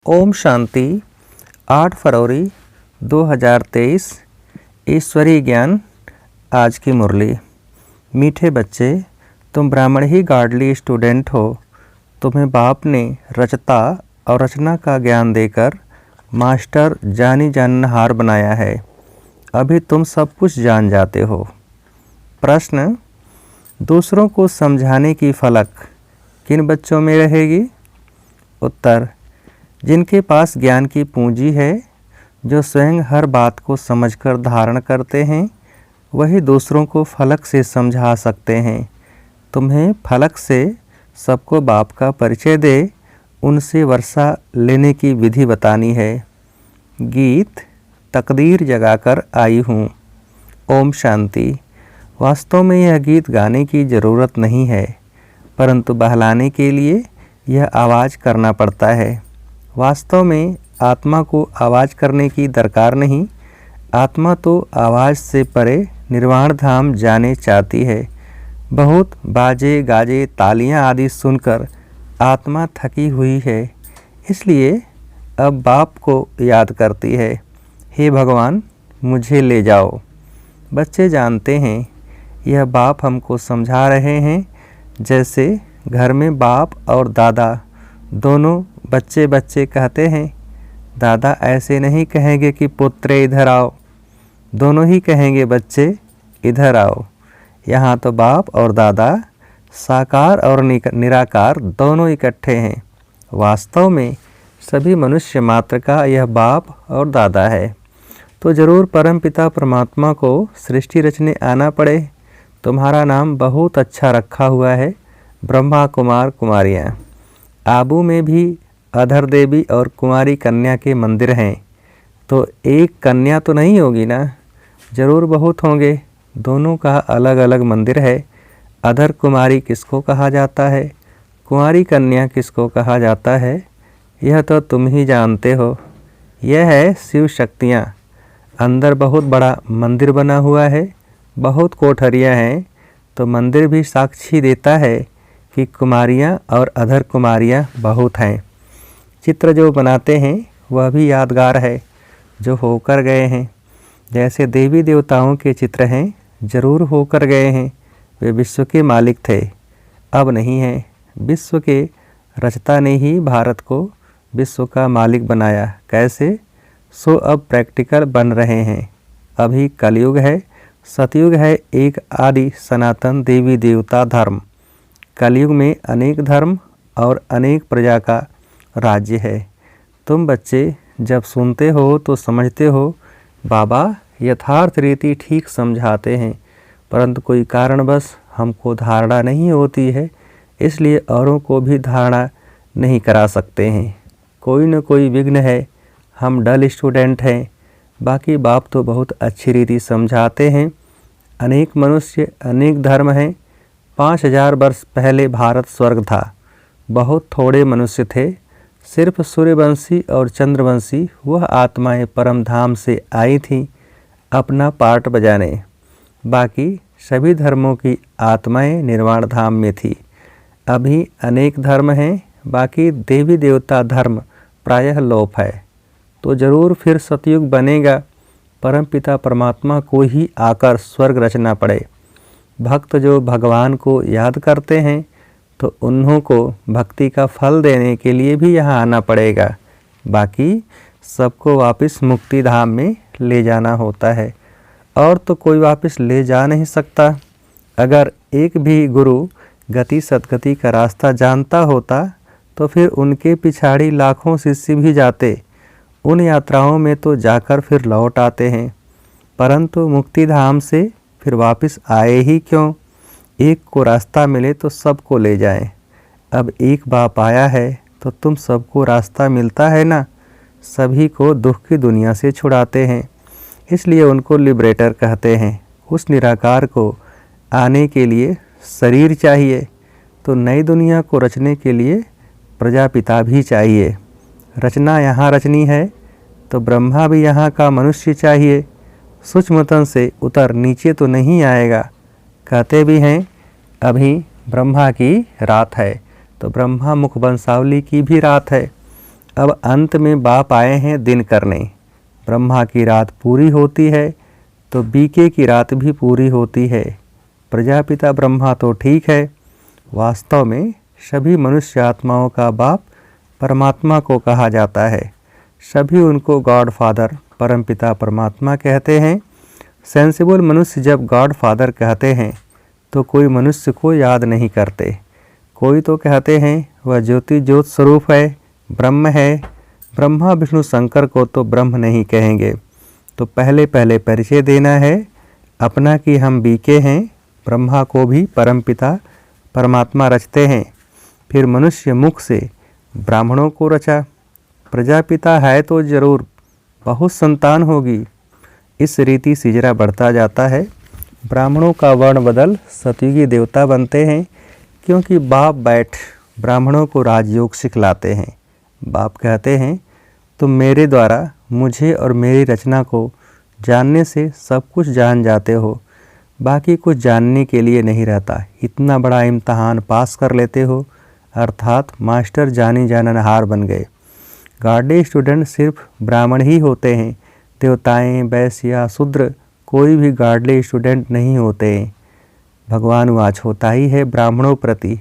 ओम शांति। 8 फरवरी 2023 ईश्वरीय ज्ञान। आज की मुरली। मीठे बच्चे, तुम ब्राह्मण ही गार्डली स्टूडेंट हो। तुम्हें बाप ने रचता और रचना का ज्ञान देकर मास्टर जानी जानहार बनाया है। अभी तुम सब कुछ जान जाते हो। प्रश्न, दूसरों को समझाने की फलक किन बच्चों में रहेगी? उत्तर, जिनके पास ज्ञान की पूंजी है, जो स्वयं हर बात को समझकर धारण करते हैं, वही दूसरों को फलक से समझा सकते हैं। तुम्हें फलक से सबको बाप का परिचय दे उनसे वर्षा लेने की विधि बतानी है। गीत, तकदीर जगाकर आई हूँ। ओम शांति। वास्तव में यह गीत गाने की ज़रूरत नहीं है, परंतु बहलाने के लिए यह आवाज़ करना पड़ता है। वास्तव में आत्मा को आवाज़ करने की दरकार नहीं। आत्मा तो आवाज़ से परे निर्वाण धाम जाने चाहती है। बहुत बाजे गाजे तालियां आदि सुनकर आत्मा थकी हुई है, इसलिए अब बाप को याद करती है, हे भगवान मुझे ले जाओ। बच्चे जानते हैं यह बाप हमको समझा रहे हैं। जैसे घर में बाप और दादा दोनों बच्चे बच्चे कहते हैं। दादा ऐसे नहीं कहेंगे कि पुत्र इधर आओ, दोनों ही कहेंगे बच्चे इधर आओ। यहाँ तो बाप और दादा साकार और निराकार दोनों इकट्ठे हैं। वास्तव में सभी मनुष्य मात्र का यह बाप और दादा है। तो ज़रूर परमपिता परमात्मा को सृष्टि रचने आना पड़े। तुम्हारा नाम बहुत अच्छा रखा हुआ है, ब्रह्मा कुमार कुमारियाँ। आबू में भी अधर देवी और कुमारी कन्या के मंदिर हैं, तो एक कन्या तो नहीं होगी ना? जरूर बहुत होंगे। दोनों का अलग अलग मंदिर है। अधर कुमारी किसको कहा जाता है, कुमारी कन्या किसको कहा जाता है, यह तो तुम ही जानते हो। यह है शिव शक्तियाँ। अंदर बहुत बड़ा मंदिर बना हुआ है, बहुत कोठरियाँ हैं, तो मंदिर भी साक्षी देता है कि कुमारियाँ और अधर कुमारियाँ बहुत हैं। चित्र जो बनाते हैं वह भी यादगार है, जो होकर गए हैं। जैसे देवी देवताओं के चित्र हैं, जरूर होकर गए हैं। वे विश्व के मालिक थे, अब नहीं हैं। विश्व के रचता ने ही भारत को विश्व का मालिक बनाया। कैसे? सो अब प्रैक्टिकल बन रहे हैं। अभी कलयुग है, सतयुग है एक आदि सनातन देवी देवता धर्म। कलयुग में अनेक धर्म और अनेक प्रजा का राज्य है। तुम बच्चे जब सुनते हो तो समझते हो बाबा यथार्थ रीति ठीक समझाते हैं, परंतु कोई कारणवश हमको धारणा नहीं होती है, इसलिए औरों को भी धारणा नहीं करा सकते हैं। कोई न कोई विघ्न है, हम डल स्टूडेंट हैं। बाकी बाप तो बहुत अच्छी रीति समझाते हैं। अनेक मनुष्य, अनेक धर्म हैं। 5000 वर्ष पहले भारत स्वर्ग था। बहुत थोड़े मनुष्य थे। सिर्फ सूर्यवंशी और चंद्रवंशी वह आत्माएं परम धाम से आई थीं अपना पार्ट बजाने। बाकी सभी धर्मों की आत्माएं निर्वाण धाम में थी। अभी अनेक धर्म हैं, बाकी देवी देवता धर्म प्रायः लोप है। तो ज़रूर फिर सतयुग बनेगा। परमपिता परमात्मा को ही आकर स्वर्ग रचना पड़े। भक्त जो भगवान को याद करते हैं, तो उन्हों को भक्ति का फल देने के लिए भी यहाँ आना पड़ेगा। बाकी सबको वापस मुक्ति धाम में ले जाना होता है, और तो कोई वापस ले जा नहीं सकता। अगर एक भी गुरु गति सदगति का रास्ता जानता होता, तो फिर उनके पिछाड़ी लाखों शिष्य भी जाते। उन यात्राओं में तो जाकर फिर लौट आते हैं, परंतु मुक्ति धाम से फिर वापस आए ही क्यों? एक को रास्ता मिले तो सबको ले जाए। अब एक बाप आया है तो तुम सबको रास्ता मिलता है ना। सभी को दुख की दुनिया से छुड़ाते हैं, इसलिए उनको लिबरेटर कहते हैं। उस निराकार को आने के लिए शरीर चाहिए, तो नई दुनिया को रचने के लिए प्रजापिता भी चाहिए। रचना यहाँ रचनी है तो ब्रह्मा भी यहाँ का मनुष्य चाहिए। सूक्ष्मतन से उतर नीचे तो नहीं आएगा। कहते भी हैं अभी ब्रह्मा की रात है, तो ब्रह्मा मुख वंशावली की भी रात है। अब अंत में बाप आए हैं दिन करने। ब्रह्मा की रात पूरी होती है तो बीके की रात भी पूरी होती है। प्रजापिता ब्रह्मा तो ठीक है, वास्तव में सभी मनुष्य आत्माओं का बाप परमात्मा को कहा जाता है। सभी उनको गॉड फादर परमपिता परमात्मा कहते हैं। सेंसिबल मनुष्य जब गॉड फादर कहते हैं तो कोई मनुष्य को याद नहीं करते। कोई तो कहते हैं वह ज्योति ज्योत स्वरूप है, ब्रह्म है। ब्रह्मा विष्णु शंकर को तो ब्रह्म नहीं कहेंगे। तो पहले पहले परिचय देना है अपना कि हम बीके हैं। ब्रह्मा को भी परमपिता परमात्मा रचते हैं, फिर मनुष्य मुख से ब्राह्मणों को रचा। प्रजापिता है तो जरूर बहुत संतान होगी। इस रीति सिजरा बढ़ता जाता है। ब्राह्मणों का वर्ण बदल सतयुगी देवता बनते हैं, क्योंकि बाप बैठ ब्राह्मणों को राजयोग सिखलाते हैं। बाप कहते हैं तुम मेरे द्वारा मुझे और मेरी रचना को जानने से सब कुछ जान जाते हो, बाकी कुछ जानने के लिए नहीं रहता। इतना बड़ा इम्तहान पास कर लेते हो, अर्थात मास्टर जानी जाननहार बन गए। गार्डे स्टूडेंट सिर्फ ब्राह्मण ही होते हैं। देवताएं, वैश्य या शूद्र कोई भी गार्डले स्टूडेंट नहीं होते। भगवान वाच होता ही है ब्राह्मणों प्रति।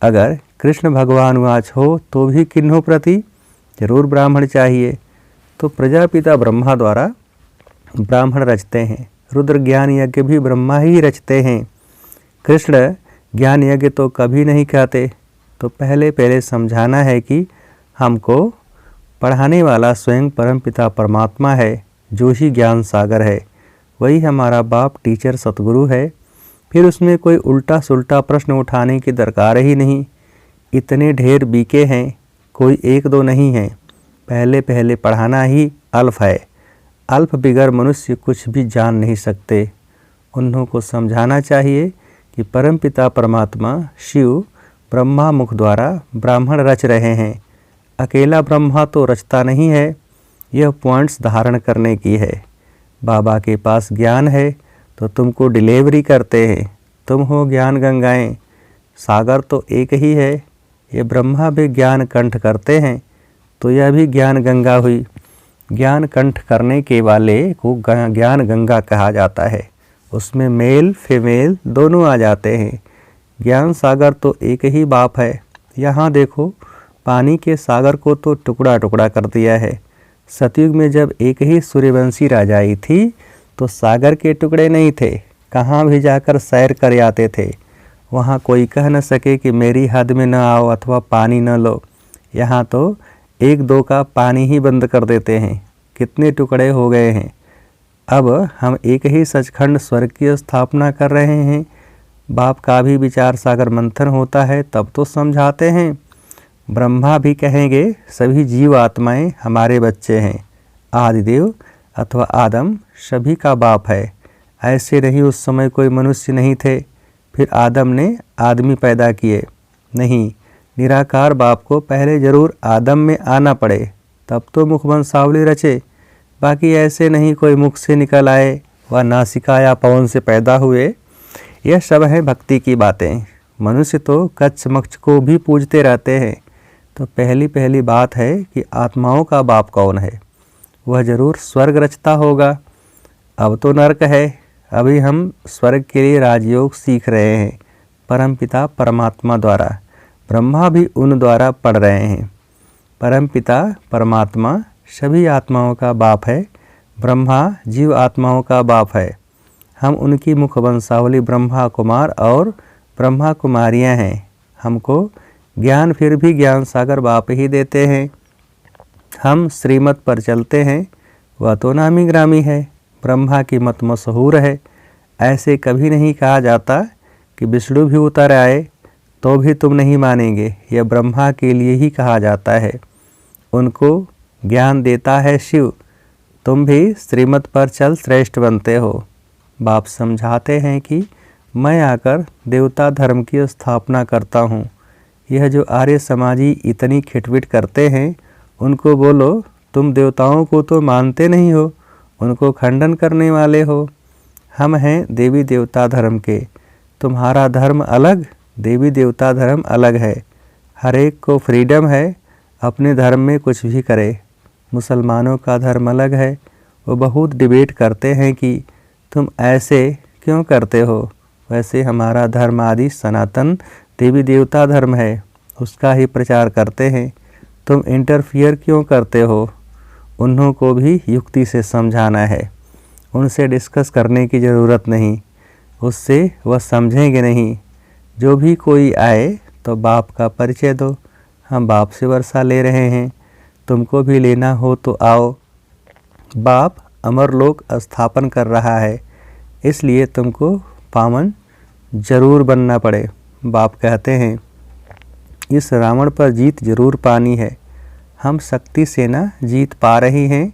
अगर कृष्ण भगवान वाच हो तो भी किन्हों प्रति जरूर ब्राह्मण चाहिए। तो प्रजापिता ब्रह्मा द्वारा ब्राह्मण रचते हैं। रुद्र ज्ञान यज्ञ भी ब्रह्मा ही रचते हैं। कृष्ण ज्ञान यज्ञ तो कभी नहीं कहते। तो पहले पहले समझाना है कि हमको पढ़ाने वाला स्वयं परमपिता परमात्मा है, जो ही ज्ञान सागर है। वही हमारा बाप टीचर सतगुरु है। फिर उसमें कोई उल्टा सुल्टा प्रश्न उठाने की दरकार ही नहीं। इतने ढेर बीके हैं, कोई एक दो नहीं है। पहले पहले पढ़ाना ही अल्फ है। अल्फ बिगर मनुष्य कुछ भी जान नहीं सकते। उन्हों को समझाना चाहिए कि परमपिता परमात्मा शिव ब्रह्मा मुख द्वारा ब्राह्मण रच रहे हैं। अकेला ब्रह्मा तो रचता नहीं है, यह पॉइंट्स धारण करने की है। बाबा के पास ज्ञान है तो तुमको डिलीवरी करते हैं। तुम हो ज्ञान गंगाएं। सागर तो एक ही है। ये ब्रह्मा भी ज्ञान कंठ करते हैं तो यह भी ज्ञान गंगा हुई। ज्ञान कंठ करने के वाले को ज्ञान गंगा कहा जाता है। उसमें मेल फीमेल दोनों आ जाते हैं। ज्ञान सागर तो एक ही बाप है। यहाँ देखो, पानी के सागर को तो टुकड़ा टुकड़ा कर दिया है। सतयुग में जब एक ही सूर्यवंशी राजाई थी तो सागर के टुकड़े नहीं थे। कहाँ भी जाकर सैर कर आते थे। वहाँ कोई कह न सके कि मेरी हद में न आओ अथवा पानी न लो। यहाँ तो एक दो का पानी ही बंद कर देते हैं। कितने टुकड़े हो गए हैं। अब हम एक ही सचखंड स्वर्ग की स्थापना कर रहे हैं। बाप का भी विचार सागर मंथन होता है तब तो समझाते हैं। ब्रह्मा भी कहेंगे सभी जीव आत्माएं हमारे बच्चे हैं। आदिदेव अथवा आदम सभी का बाप है। ऐसे नहीं उस समय कोई मनुष्य नहीं थे, फिर आदम ने आदमी पैदा किए। नहीं, निराकार बाप को पहले जरूर आदम में आना पड़े तब तो मुखवंशावली रचे। बाकी ऐसे नहीं कोई मुख से निकल आए व नासिका या पवन से पैदा हुए। यह सब है भक्ति की बातें। मनुष्य तो कच्छ मक्ष को भी पूजते रहते हैं। तो पहली पहली बात है कि आत्माओं का बाप कौन है। वह जरूर स्वर्ग रचता होगा। अब तो नरक है। अभी हम स्वर्ग के लिए राजयोग सीख रहे हैं परमपिता परमात्मा द्वारा। ब्रह्मा भी उन द्वारा पढ़ रहे हैं। परमपिता परमात्मा सभी आत्माओं का बाप है। ब्रह्मा जीव आत्माओं का बाप है। हम उनकी मुखवंशावली ब्रह्मा कुमार और ब्रह्मा कुमारियां हैं। हमको ज्ञान फिर भी ज्ञान सागर बाप ही देते हैं। हम श्रीमत पर चलते हैं, वह तो नामी ग्रामी है। ब्रह्मा की मत मशहूर है। ऐसे कभी नहीं कहा जाता कि विष्णु भी उतर आए तो भी तुम नहीं मानेंगे। यह ब्रह्मा के लिए ही कहा जाता है। उनको ज्ञान देता है शिव। तुम भी श्रीमत पर चल श्रेष्ठ बनते हो। बाप समझाते हैं कि मैं आकर देवता धर्म की स्थापना करता हूँ। यह जो आर्य समाजी इतनी खिटपिट करते हैं, उनको बोलो तुम देवताओं को तो मानते नहीं हो, उनको खंडन करने वाले हो। हम हैं देवी देवता धर्म के। तुम्हारा धर्म अलग, देवी देवता धर्म अलग है। हर एक को फ्रीडम है अपने धर्म में कुछ भी करे। मुसलमानों का धर्म अलग है, वो बहुत डिबेट करते हैं कि तुम ऐसे क्यों करते हो, वैसे हमारा धर्म आदि सनातन देवी देवता धर्म है, उसका ही प्रचार करते हैं, तुम इंटरफियर क्यों करते हो। उन्हों को भी युक्ति से समझाना है, उनसे डिस्कस करने की ज़रूरत नहीं, उससे वह समझेंगे नहीं। जो भी कोई आए तो बाप का परिचय दो, हम बाप से वर्षा ले रहे हैं, तुमको भी लेना हो तो आओ। बाप अमरलोक स्थापन कर रहा है, इसलिए तुमको पावन जरूर बनना पड़े। बाप कहते हैं इस रावण पर जीत जरूर पानी है, हम शक्ति से ना जीत पा रही हैं,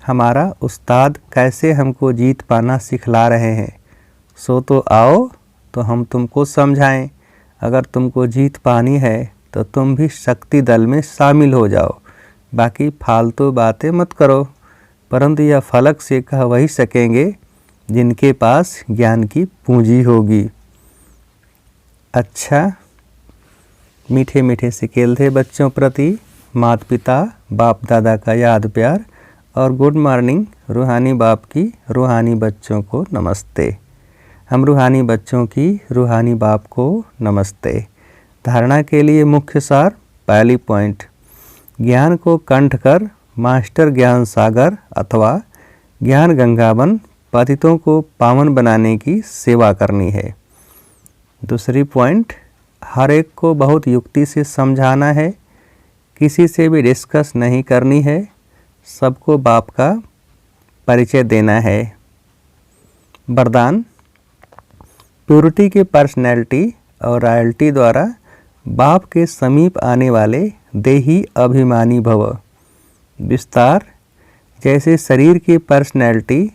हमारा उस्ताद कैसे हमको जीत पाना सिखला रहे हैं। सो तो आओ तो हम तुमको समझाएं, अगर तुमको जीत पानी है तो तुम भी शक्ति दल में शामिल हो जाओ, बाकी फालतू बातें मत करो। परंतु यह फलक से कह वही सकेंगे जिनके पास ज्ञान की पूंजी होगी। अच्छा, मीठे मीठे सिकेल थे बच्चों प्रति माता पिता बाप दादा का याद प्यार और गुड मॉर्निंग रूहानी बाप की रूहानी बच्चों को नमस्ते। हम रूहानी बच्चों की रूहानी बाप को नमस्ते। धारणा के लिए मुख्य सार, पहली पॉइंट, ज्ञान को कंठ कर मास्टर ज्ञान सागर अथवा ज्ञान गंगावन पतितों को पावन बनाने की सेवा करनी है। दूसरी पॉइंट, हर एक को बहुत युक्ति से समझाना है, किसी से भी डिस्कस नहीं करनी है, सबको बाप का परिचय देना है। वरदान, प्योरिटी के पर्सनैलिटी और रॉयल्टी द्वारा बाप के समीप आने वाले देही अभिमानी भव। विस्तार, जैसे शरीर की पर्सनैलिटी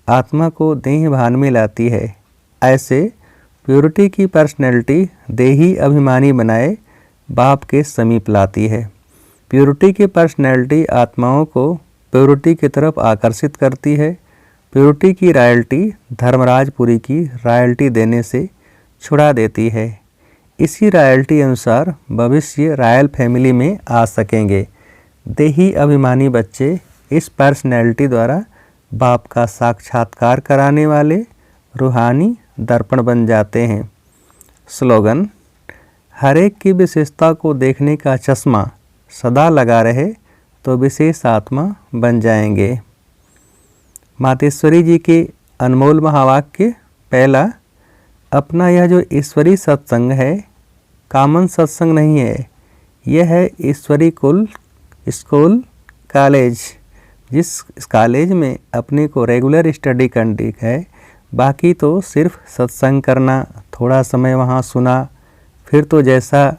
आत्मा को देह भान में लाती है, ऐसे प्योरिटी की पर्सनैलिटी देही अभिमानी बनाए बाप के समीप लाती है। प्योरिटी की पर्सनैलिटी आत्माओं को प्योरिटी की तरफ आकर्षित करती है। प्योरिटी की रॉयल्टी धर्मराजपुरी की रॉयल्टी देने से छुड़ा देती है। इसी रॉयल्टी अनुसार भविष्य रॉयल फैमिली में आ सकेंगे। देही अभिमानी बच्चे इस पर्सनैलिटी द्वारा बाप का साक्षात्कार कराने वाले रूहानी दर्पण बन जाते हैं। स्लोगन, हर एक की विशेषता को देखने का चश्मा सदा लगा रहे तो विशेष आत्मा बन जाएंगे। मातेश्वरी जी के अनमोल महावाक्य, पहला, अपना यह जो ईश्वरी सत्संग है कॉमन सत्संग नहीं है, यह है ईश्वरी कुल स्कूल कॉलेज। जिस कॉलेज में अपने को रेगुलर स्टडी करनी है, बाकी तो सिर्फ सत्संग करना, थोड़ा समय वहाँ सुना, फिर तो जैसा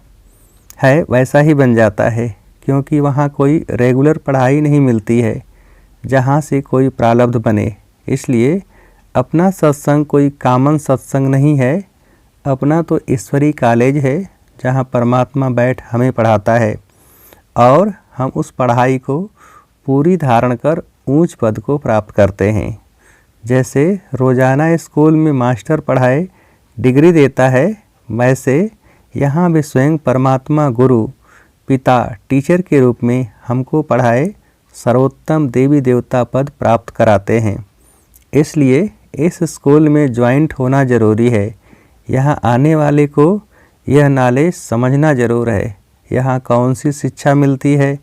है वैसा ही बन जाता है, क्योंकि वहाँ कोई रेगुलर पढ़ाई नहीं मिलती है जहाँ से कोई प्रारब्ध बने। इसलिए अपना सत्संग कोई कॉमन सत्संग नहीं है, अपना तो ईश्वरी कॉलेज है जहाँ परमात्मा बैठ हमें पढ़ाता है और हम उस पढ़ाई को पूरी धारण कर ऊंच पद को प्राप्त करते हैं। जैसे रोज़ाना स्कूल में मास्टर पढ़ाए डिग्री देता है, वैसे यहाँ भी स्वयं परमात्मा गुरु पिता टीचर के रूप में हमको पढ़ाए सर्वोत्तम देवी देवता पद प्राप्त कराते हैं। इसलिए इस स्कूल में ज्वाइंट होना ज़रूरी है। यहाँ आने वाले को यह नॉलेज समझना ज़रूर है, यहाँ कौन सी शिक्षा मिलती है,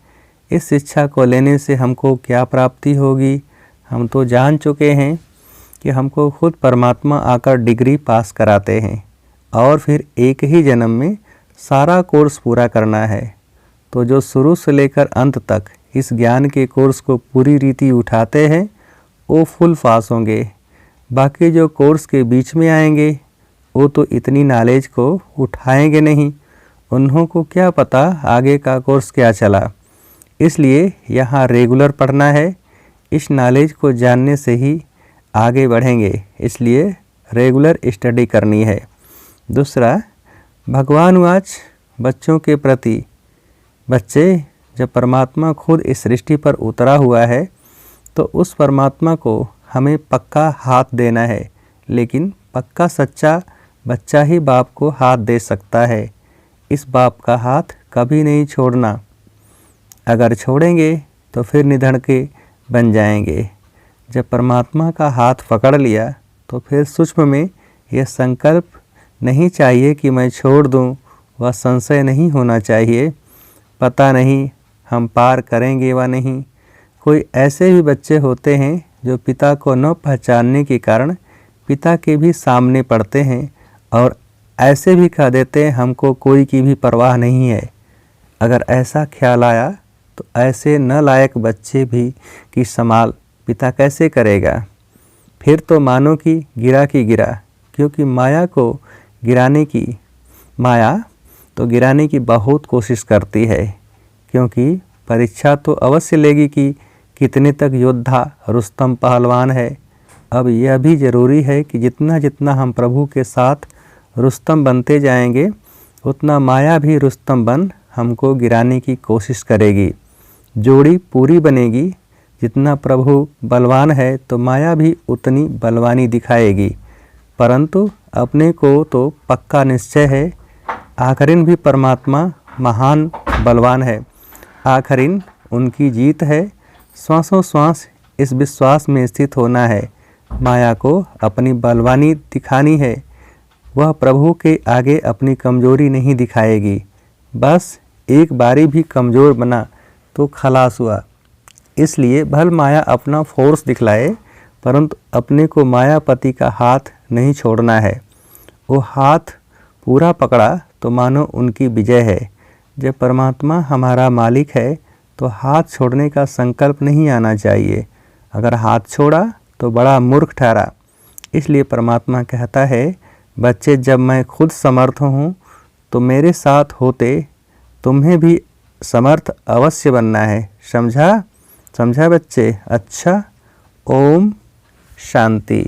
इस शिक्षा को लेने से हमको क्या प्राप्ति होगी। हम तो जान चुके हैं कि हमको खुद परमात्मा आकर डिग्री पास कराते हैं और फिर एक ही जन्म में सारा कोर्स पूरा करना है। तो जो शुरू से लेकर अंत तक इस ज्ञान के कोर्स को पूरी रीति उठाते हैं वो फुल पास होंगे। बाकी जो कोर्स के बीच में आएंगे वो तो इतनी नॉलेज को उठाएंगे नहीं, उन्हों को क्या पता आगे का कोर्स क्या चला। इसलिए यहाँ रेगुलर पढ़ना है, इस नॉलेज को जानने से ही आगे बढ़ेंगे, इसलिए रेगुलर स्टडी करनी है। दूसरा, भगवान वाच बच्चों के प्रति, बच्चे जब परमात्मा खुद इस सृष्टि पर उतरा हुआ है तो उस परमात्मा को हमें पक्का हाथ देना है, लेकिन पक्का सच्चा बच्चा ही बाप को हाथ दे सकता है। इस बाप का हाथ कभी नहीं छोड़ना। अगर छोड़ेंगे तो फिर निधन के बन जाएंगे। जब परमात्मा का हाथ पकड़ लिया तो फिर सूक्ष्म में यह संकल्प नहीं चाहिए कि मैं छोड़ दूं, वह संशय नहीं होना चाहिए, पता नहीं हम पार करेंगे व नहीं। कोई ऐसे भी बच्चे होते हैं जो पिता को न पहचानने के कारण पिता के भी सामने पड़ते हैं और ऐसे भी कह देते हैं हमको कोई की भी परवाह नहीं है। अगर ऐसा ख्याल आया तो ऐसे न लायक बच्चे भी की संभाल पिता कैसे करेगा। फिर तो मानो कि गिरा की गिरा, क्योंकि माया गिराने की बहुत कोशिश करती है, क्योंकि परीक्षा तो अवश्य लेगी कि कितने तक योद्धा रुस्तम पहलवान है। अब यह भी ज़रूरी है कि जितना जितना हम प्रभु के साथ रुस्तम बनते जाएंगे उतना माया भी रुस्तम बन हमको गिराने की कोशिश करेगी। जोड़ी पूरी बनेगी। जितना प्रभु बलवान है तो माया भी उतनी बलवानी दिखाएगी। परंतु अपने को तो पक्का निश्चय है आखिरिन भी परमात्मा महान बलवान है, आखिरिन उनकी जीत है। श्वासों श्वास इस विश्वास में स्थित होना है। माया को अपनी बलवानी दिखानी है, वह प्रभु के आगे अपनी कमजोरी नहीं दिखाएगी। बस एक बारी भी कमज़ोर बना तो खलास हुआ। इसलिए भल माया अपना फोर्स दिखलाए, परंतु अपने को मायापति का हाथ नहीं छोड़ना है। वो हाथ पूरा पकड़ा तो मानो उनकी विजय है। जब परमात्मा हमारा मालिक है तो हाथ छोड़ने का संकल्प नहीं आना चाहिए। अगर हाथ छोड़ा तो बड़ा मूर्ख ठहरा। इसलिए परमात्मा कहता है, बच्चे जब मैं खुद समर्थ हूँ तो मेरे साथ होते तुम्हें भी समर्थ अवश्य बनना है। समझा बच्चे? अच्छा, ओम शांति।